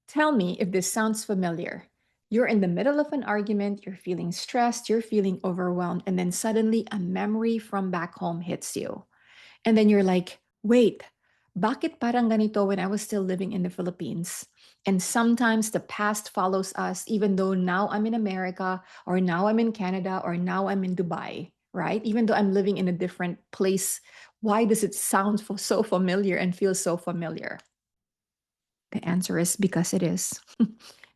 Tell me if this sounds familiar. You're in the middle of an argument, you're feeling stressed, you're feeling overwhelmed, and then suddenly a memory from back home hits you. And then you're like, wait, bakit parang ganito when I was still living in the Philippines? And sometimes the past follows us, even though now I'm in America, or now I'm in Canada, or now I'm in Dubai, right? Even though I'm living in a different place, why does it sound so familiar and feel so familiar? The answer is because it is.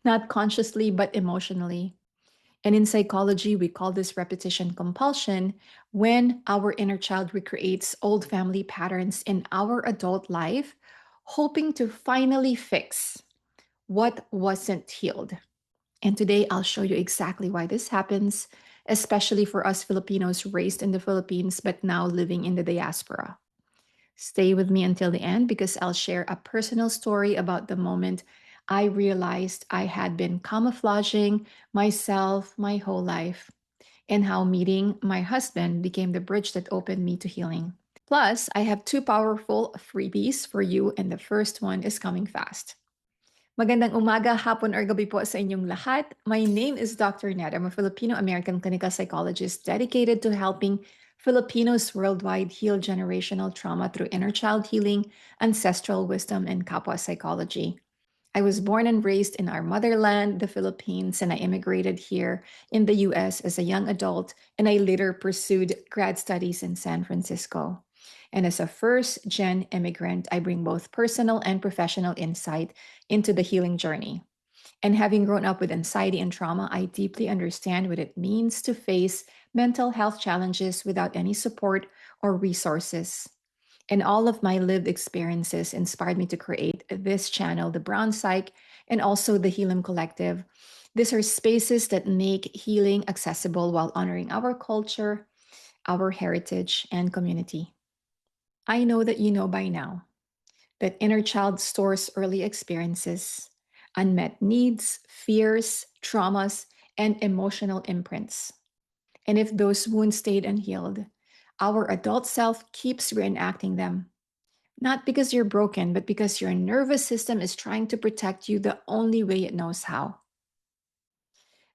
Not consciously, but emotionally. And in psychology, we call this repetition compulsion when our inner child recreates old family patterns in our adult life, hoping to finally fix what wasn't healed. And today, I'll show you exactly why this happens, especially for us Filipinos raised in the Philippines but now living in the diaspora. Stay with me until the end because I'll share a personal story about the moment I realized I had been camouflaging myself my whole life and how meeting my husband became the bridge that opened me to healing. Plus, I have two powerful freebies for you, and the first one is coming fast. Magandang umaga, hapon, or gabi po sa inyong lahat. My name is Dr. Nette. I'm a Filipino-American clinical psychologist dedicated to helping Filipinos worldwide heal generational trauma through inner child healing, ancestral wisdom, and kapwa psychology. I was born and raised in our motherland, the Philippines, and I immigrated here in the US as a young adult, and I later pursued grad studies in San Francisco. And as a first gen immigrant, I bring both personal and professional insight into the healing journey. And having grown up with anxiety and trauma, I deeply understand what it means to face mental health challenges without any support or resources. And all of my lived experiences inspired me to create this channel, the Brown Psych, and also the Healing Collective. These are spaces that make healing accessible while honoring our culture, our heritage, and community. I know that you know by now that inner child stores early experiences, unmet needs, fears, traumas, and emotional imprints. And if those wounds stayed unhealed, our adult self keeps reenacting them. Not because you're broken, but because your nervous system is trying to protect you the only way it knows how.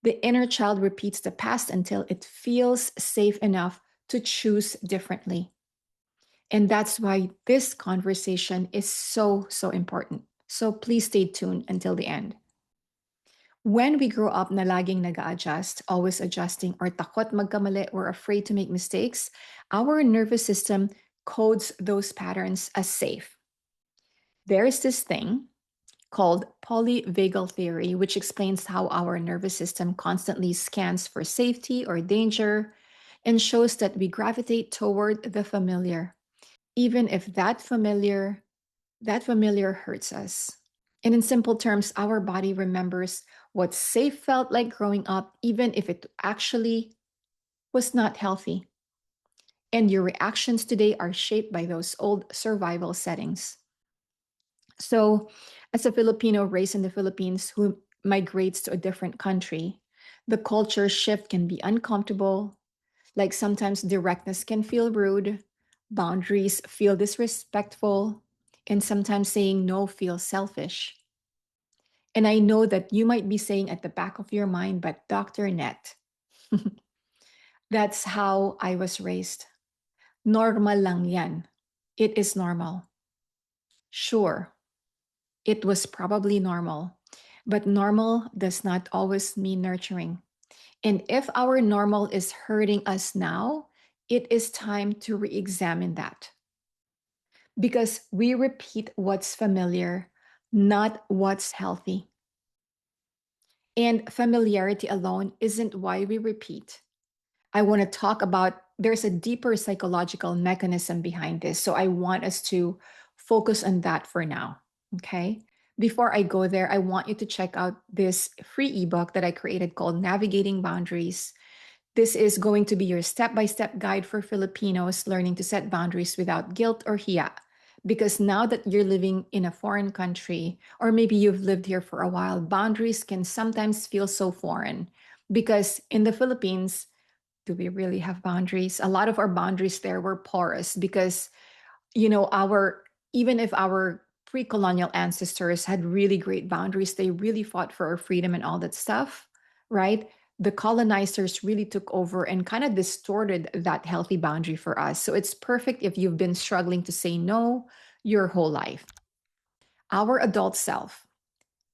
The inner child repeats the past until it feels safe enough to choose differently. And that's why this conversation is so important. So please stay tuned until the end. When we grow up na laging nag-a-adjust, always adjusting, or takot magkamali, or afraid to make mistakes, our nervous system codes those patterns as safe. There is this thing called polyvagal theory, which explains how our nervous system constantly scans for safety or danger and shows that we gravitate toward the familiar, even if that familiar hurts us. And in simple terms, our body remembers what safe felt like growing up, even if it actually was not healthy. And your reactions today are shaped by those old survival settings. So, as a Filipino raised in the Philippines who migrates to a different country, the culture shift can be uncomfortable. Like sometimes directness can feel rude, boundaries feel disrespectful, and sometimes saying no feels selfish. And I know that you might be saying at the back of your mind, but Dr. Net, that's how I was raised. Normal lang yan. It is normal. Sure, it was probably normal, but normal does not always mean nurturing. And if our normal is hurting us now, it is time to re examine that because we repeat what's familiar, not what's healthy. And familiarity alone isn't why we repeat. I want to talk about there's a deeper psychological mechanism behind this. So I want us to focus on that for now. Okay. Before I go there, I want you to check out this free ebook that I created called Navigating Boundaries. This is going to be your step by step guide for Filipinos learning to set boundaries without guilt or hiya. Because now that you're living in a foreign country, or maybe you've lived here for a while, boundaries can sometimes feel so foreign. Because in the Philippines, do we really have boundaries? A lot of our boundaries there were porous because, our even if our pre colonial ancestors had really great boundaries. They really fought for our freedom and all that stuff, right? The colonizers really took over and kind of distorted that healthy boundary for us. So it's perfect if you've been struggling to say no your whole life. Our adult self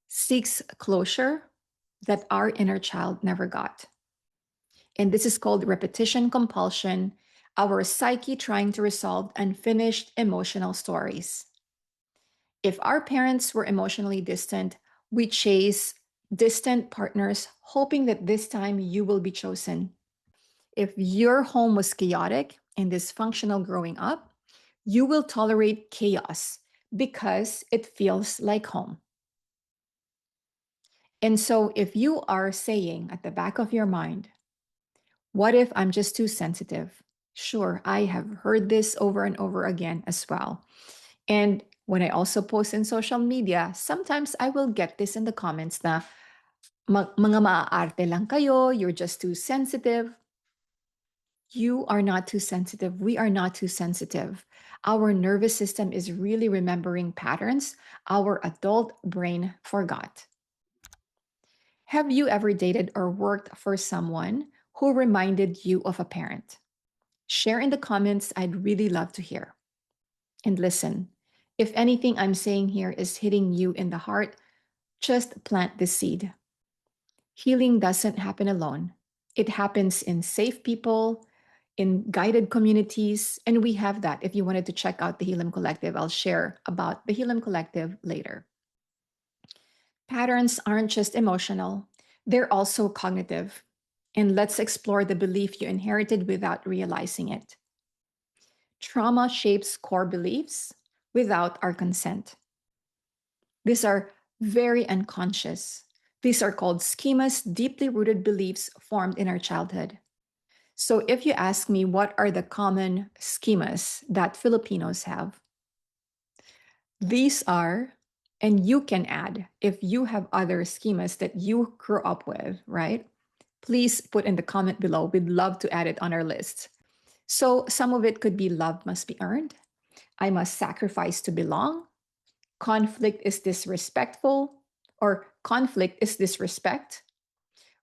seeks closure that our inner child never got. And this is called repetition compulsion, our psyche trying to resolve unfinished emotional stories. If our parents were emotionally distant, we chase distant partners, hoping that this time you will be chosen. If your home was chaotic and dysfunctional growing up, you will tolerate chaos because it feels like home. And so, if you are saying at the back of your mind, what if I'm just too sensitive? Sure, I have heard this over and over again as well. And when I also post in social media, sometimes I will get this in the comments na mga maaarte lang kayo, you're just too sensitive. You are not too sensitive. We are not too sensitive. Our nervous system is really remembering patterns our adult brain forgot. Have you ever dated or worked for someone who reminded you of a parent? Share in the comments. I'd really love to hear. And listen, if anything I'm saying here is hitting you in the heart, just plant the seed. Healing doesn't happen alone. It happens in safe people, in guided communities, and we have that. If you wanted to check out the Healing Collective, I'll share about the Healing Collective later. Patterns aren't just emotional, they're also cognitive. And let's explore the belief you inherited without realizing it. Trauma shapes core beliefs without our consent. These are very unconscious. These are called schemas, deeply rooted beliefs formed in our childhood. So, if you ask me what are the common schemas that Filipinos have, these are, and you can add if you have other schemas that you grew up with, right? Please put in the comment below. We'd love to add it on our list. So, some of it could be love must be earned, I must sacrifice to belong, conflict is disrespectful, or conflict is disrespect,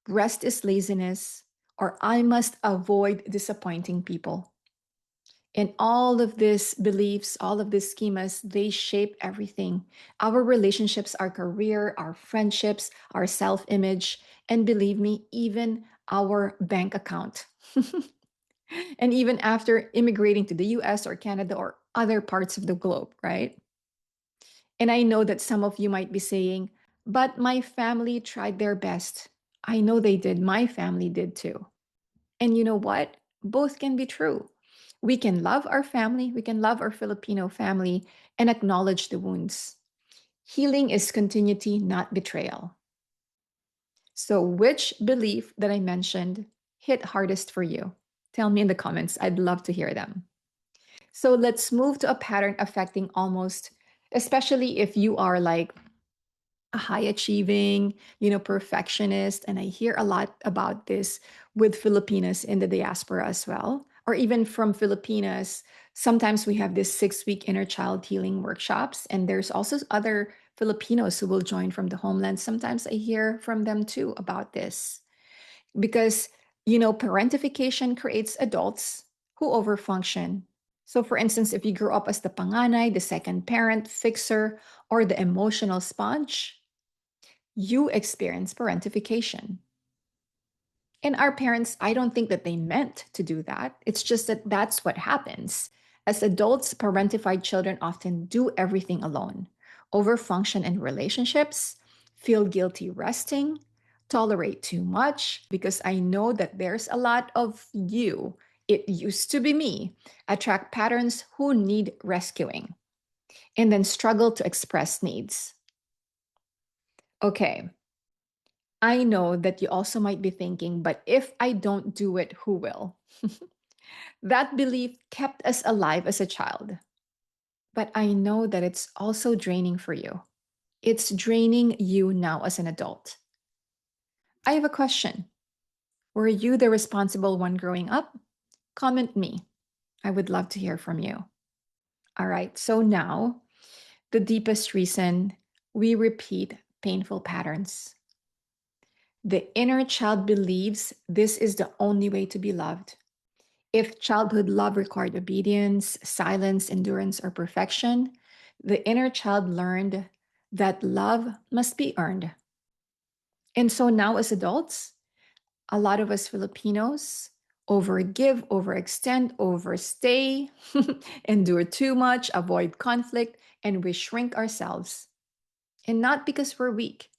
rest is laziness, or I must avoid disappointing people. And all of these beliefs, all of these schemas, they shape everything. Our relationships, our career, our friendships, our self image, and believe me, even our bank account. And even after immigrating to the US or Canada or other parts of the globe, right? And I know that some of you might be saying, but my family tried their best. I know they did. My family did too. And you know what? Both can be true. We can love our family, we can love our Filipino family and acknowledge the wounds. Healing is continuity, not betrayal. So, which belief that I mentioned hit hardest for you? Tell me in the comments. I'd love to hear them. So, let's move to a pattern affecting almost, especially if you are like a high achieving, perfectionist. And I hear a lot about this with Filipinas in the diaspora as well, or even from Filipinas. Sometimes we have this 6 week inner child healing workshops, and there's also other Filipinos who will join from the homeland. Sometimes I hear from them too about this because, parentification creates adults who overfunction. So, for instance, if you grew up as the panganay, the second parent, fixer, or the emotional sponge, you experience parentification. And our parents, I don't think that they meant to do that. It's just that that's what happens. As adults, parentified children often do everything alone, overfunction in relationships, feel guilty resting, tolerate too much, because I know that there's a lot of you, it used to be me, attract patterns who need rescuing, and then struggle to express needs. Okay, I know that you also might be thinking, but if I don't do it, who will? That belief kept us alive as a child. But I know that it's also draining for you. It's draining you now as an adult. I have a question. Were you the responsible one growing up? Comment me. I would love to hear from you. All right, so now The deepest reason we repeat painful patterns. The inner child believes this is the only way to be loved. If childhood love required obedience, silence, endurance, or perfection, the inner child learned that love must be earned. And so now, as adults, a lot of us Filipinos overgive, overextend, overstay, endure too much, avoid conflict, and we shrink ourselves. And not because we're weak,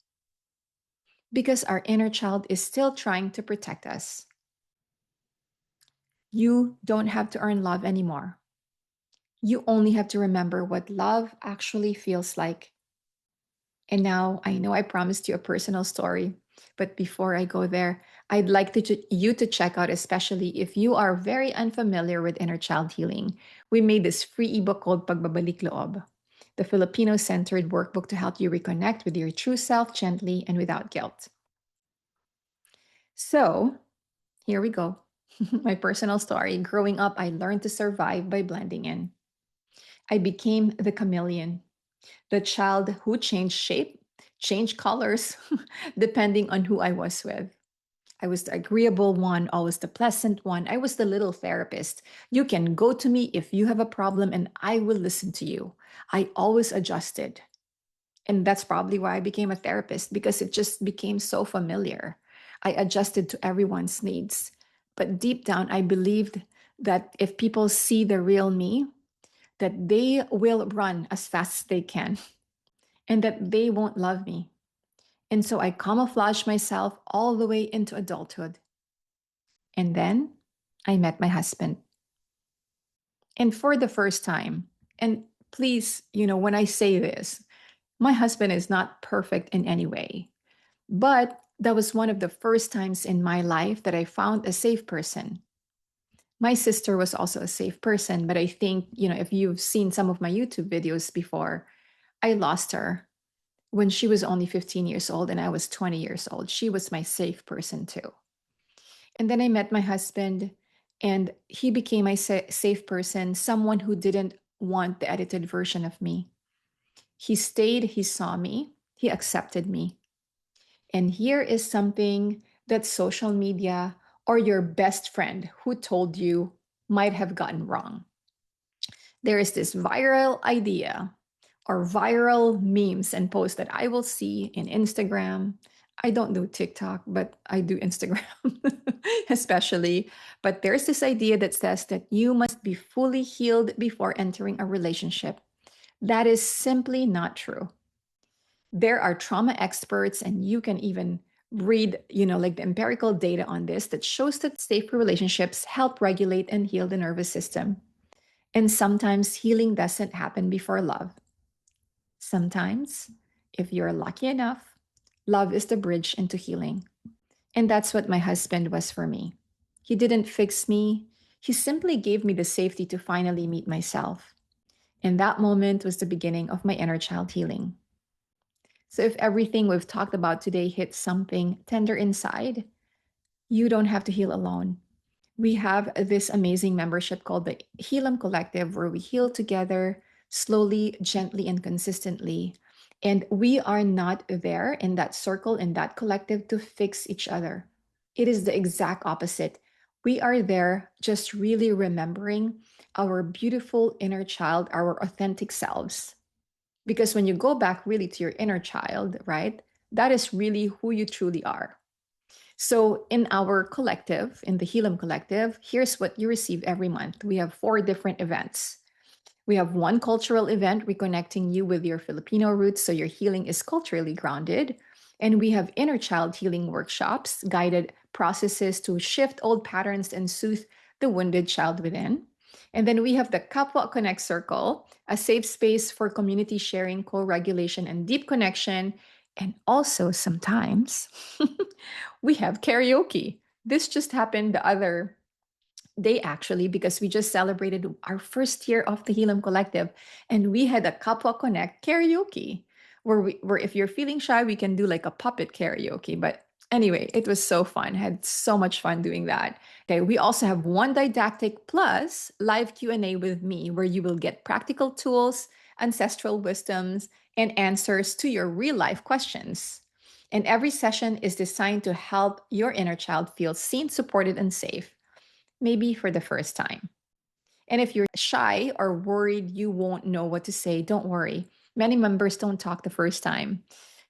because our inner child is still trying to protect us. You don't have to earn love anymore. You only have to remember what love actually feels like. And now I know I promised you a personal story, but before I go there, I'd like you to check out, especially if you are very unfamiliar with inner child healing. We made this free ebook called Pagbabalik Loob, the Filipino centered workbook to help you reconnect with your true self gently and without guilt. So here we go. My personal story. Growing up, I learned to survive by blending in. I became the chameleon, the child who changed shape, changed colors, depending on who I was with. I was the agreeable one, always the pleasant one. I was the little therapist. You can go to me if you have a problem and I will listen to you. I always adjusted. And that's probably why I became a therapist because it just became so familiar. I adjusted to everyone's needs. But deep down, I believed that if people see the real me, that they will run as fast as they can and that they won't love me. And so I camouflaged myself all the way into adulthood. And then I met my husband. And for the first time, and please, when I say this, my husband is not perfect in any way, but that was one of the first times in my life that I found a safe person. My sister was also a safe person, but I think, if you've seen some of my YouTube videos before, I lost her when she was only 15 years old and I was 20 years old. She was my safe person too. And then I met my husband and he became my safe person, someone who didn't want the edited version of me. He stayed, he saw me, he accepted me. And here is something that social media or your best friend who told you might have gotten wrong. There is this viral idea or viral memes and posts that I will see in Instagram. I don't do TikTok, but I do Instagram, especially. But there's this idea that says that you must be fully healed before entering a relationship. That is simply not true. There are trauma experts, and you can even read, like the empirical data on this that shows that safe relationships help regulate and heal the nervous system. And sometimes healing doesn't happen before love. Sometimes, if you're lucky enough, love is the bridge into healing. And that's what my husband was for me. He didn't fix me, he simply gave me the safety to finally meet myself. And that moment was the beginning of my inner child healing. So, if everything we've talked about today hits something tender inside, you don't have to heal alone. We have this amazing membership called the Healam Collective, where we heal together slowly, gently, and consistently. And we are not there in that circle, in that collective, to fix each other. It is the exact opposite. We are there just really remembering our beautiful inner child, our authentic selves. Because when you go back really to your inner child, right, that is really who you truly are. So, in our collective, in the Healam Collective, here's what you receive every month. We have 4 different events. We have one cultural event reconnecting you with your Filipino roots so your healing is culturally grounded. And we have inner child healing workshops, guided processes to shift old patterns and soothe the wounded child within. And then we have the Kapwa Connect Circle, a safe space for community sharing, co regulation, and deep connection. And also sometimes we have karaoke. This just happened the other day, actually, because we just celebrated our first year of the Healam Collective, and we had a Kapwa Connect karaoke, where if you're feeling shy, we can do like a puppet karaoke. But anyway, it was so fun. I had so much fun doing that. Okay, we also have one didactic plus live Q&A with me, where you will get practical tools, ancestral wisdoms, and answers to your real life questions. And every session is designed to help your inner child feel seen, supported, and safe, maybe for the first time. And if you're shy or worried you won't know what to say, don't worry. Many members don't talk the first time.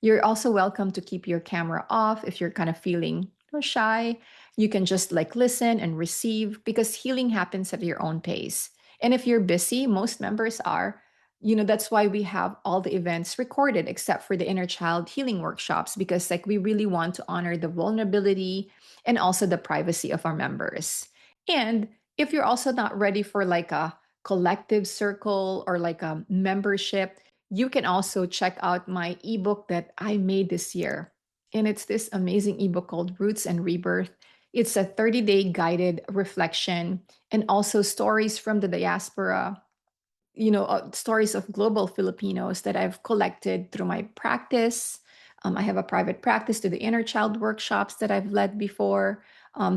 You're also welcome to keep your camera off if you're kind of feeling shy. You can just like listen and receive because healing happens at your own pace. And if you're busy, most members are, that's why we have all the events recorded except for the inner child healing workshops because like we really want to honor the vulnerability and also the privacy of our members. And if you're also not ready for like a collective circle or like a membership, you can also check out my ebook that I made this year. And it's this amazing ebook called Roots and Rebirth. It's a 30-day guided reflection and also stories from the diaspora, stories of global Filipinos that I've collected through my practice. I have a private practice to the inner child workshops that I've led before,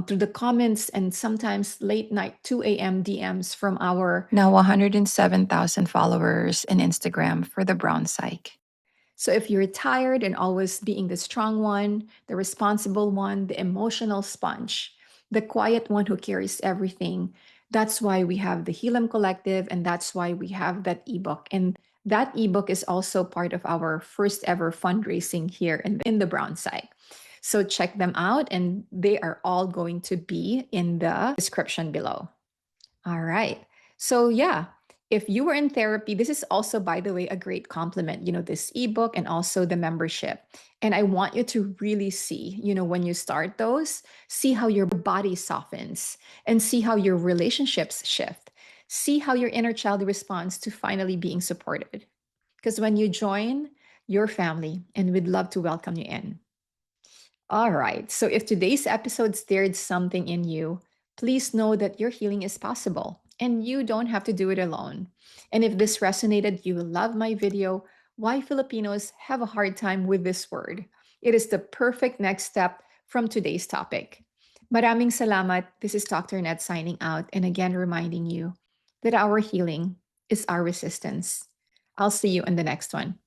through the comments and sometimes late night 2 a.m. DMs from our now 107,000 followers in Instagram for the Brown Psych. So if you're tired and always being the strong one, the responsible one, the emotional sponge, the quiet one who carries everything, that's why we have the Helam Collective and that's why we have that ebook. And that ebook is also part of our first ever fundraising here in the Brown side. So check them out and they are all going to be in the description below. All right. So, yeah, if you were in therapy, this is also, by the way, a great compliment, this ebook and also the membership. And I want you to really see, when you start those, see how your body softens and see how your relationships shift. See how your inner child responds to finally being supported. Because when you join your family, and we'd love to welcome you in. All right. So if today's episode stirred something in you, please know that your healing is possible and you don't have to do it alone. And if this resonated, you will love my video, Why Filipinos Have a Hard Time with This Word. It is the perfect next step from today's topic. Maraming salamat. This is Dr. Nette signing out and again reminding you that our healing is our resistance. I'll see you in the next one.